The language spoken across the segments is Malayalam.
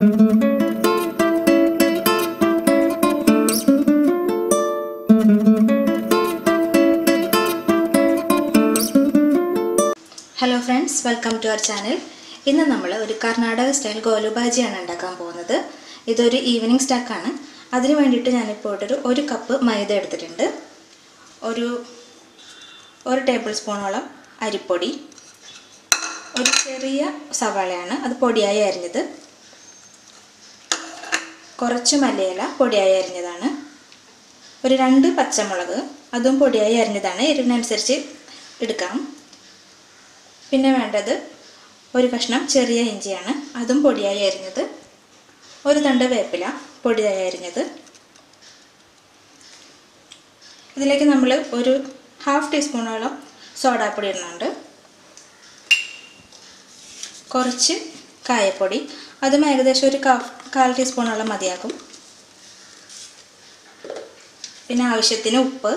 Hello friends, welcome to our channel. ഇന്ന് നമ്മൾ ഒരു കർണാടക സ്റ്റൈൽ ഗോലി ബാജിയാണ് ഉണ്ടാക്കാൻ പോകുന്നത്. ഇതൊരു ഈവനിംഗ് സ്നാക്ക് ആണ്. അതിനു വേണ്ടിയിട്ട് ഞാൻ ഇപ്പോൾ ഒരു കപ്പ് മൈദ എടുത്തിട്ടുണ്ട്. ഒരു ടേബിൾ സ്പൂണോളം അരിപ്പൊടി, ഒരു ചെറിയ സവാളയാണ് അത് പൊടിയായി അരിഞ്ഞത്, കുറച്ച് മല്ലിയില പൊടിയായി അരിഞ്ഞതാണ്, ഒരു 2 പച്ചമുളക് അതും പൊടിയായി അരിഞ്ഞതാണ്, എരിവിനനുസരിച്ച് എടുക്കാം. പിന്നെ വേണ്ടത് ഒരു കഷ്ണം ചെറിയ ഇഞ്ചിയാണ്, അതും പൊടിയായി അരിഞ്ഞത്, ഒരു തണ്ട് വേപ്പില പൊടിയായി അരിഞ്ഞത്. ഇതിലേക്ക് നമ്മൾ ഒരു 1/2 ടീസ്പൂണോളം സോഡാപ്പൊടി ഇടുന്നുണ്ട്, കുറച്ച് കായപ്പൊടി അതും ഏകദേശം ഒരു 1/4 ടീസ്പൂണോളം മതിയാകും. പിന്നെ ആവശ്യത്തിന് ഉപ്പ്.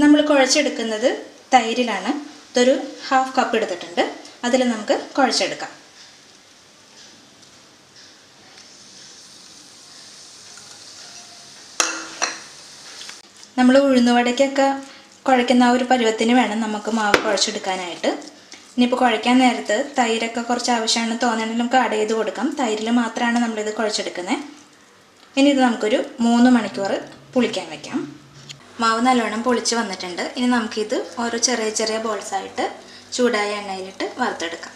നമ്മൾ കുഴച്ചെടുക്കുന്നത് തൈരിലാണ്. ഇതൊരു 1/2 കപ്പ് എടുത്തിട്ടുണ്ട്, അതിൽ നമുക്ക് കുഴച്ചെടുക്കാം. നമ്മൾ ഉഴുന്നുവടയ്ക്കൊക്കെ കുഴയ്ക്കുന്ന ഒരു പരുവത്തിന് വേണം നമുക്ക് മാവ് കുഴച്ചെടുക്കാനായിട്ട്. ഇനിയിപ്പോൾ കുഴയ്ക്കാൻ നേരത്ത് തൈരൊക്കെ കുറച്ച് ആവശ്യമാണ് തോന്നുകയാണെങ്കിൽ നമുക്ക് ആഡ് ചെയ്ത് കൊടുക്കാം. തൈരിൽ മാത്രമാണ് നമ്മളിത് കുഴച്ചെടുക്കുന്നത്. ഇനി ഇത് നമുക്കൊരു 3 മണിക്കൂർ പുളിക്കാൻ വയ്ക്കാം. മാവ് നല്ലോണം പൊളിച്ച് വന്നിട്ടുണ്ട്. ഇനി നമുക്കിത് ഓരോ ചെറിയ ചെറിയ ബോൾസായിട്ട് ചൂടായ എണ്ണയിലിട്ട് വറുത്തെടുക്കാം.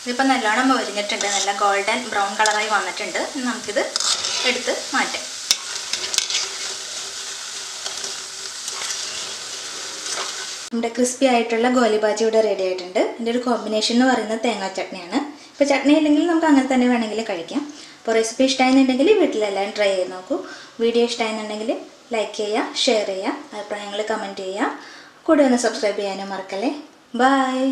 ഇതിപ്പോൾ നല്ലോണം മൊരിഞ്ഞിട്ടുണ്ട്, നല്ല ഗോൾഡൻ ബ്രൗൺ കളറായി വന്നിട്ടുണ്ട്. നമുക്കിത് എടുത്ത് മാറ്റാം. നമ്മുടെ ക്രിസ്പി ആയിട്ടുള്ള ഗോലി ബാജി ഇവിടെ റെഡി ആയിട്ടുണ്ട്. ഇതിൻ്റെ ഒരു കോമ്പിനേഷൻ എന്ന് പറയുന്നത് തേങ്ങാ ചട്നിയാണ്. ഇപ്പോൾ ചട്നി ഇല്ലെങ്കിൽ നമുക്ക് അങ്ങനെ തന്നെ വേണമെങ്കിൽ കഴിക്കാം. അപ്പോൾ റെസിപ്പി ഇഷ്ടമായെന്നുണ്ടെങ്കിൽ വീട്ടിലെല്ലാവരും ട്രൈ ചെയ്ത് നോക്കൂ. വീഡിയോ ഇഷ്ടമായെന്നുണ്ടെങ്കിൽ ലൈക്ക് ചെയ്യുക, ഷെയർ ചെയ്യുക, അഭിപ്രായങ്ങൾ കമൻറ്റ് ചെയ്യുക, കൂടെ ഒന്ന് സബ്സ്ക്രൈബ് ചെയ്യാനും മറക്കല്ലേ. ബൈ.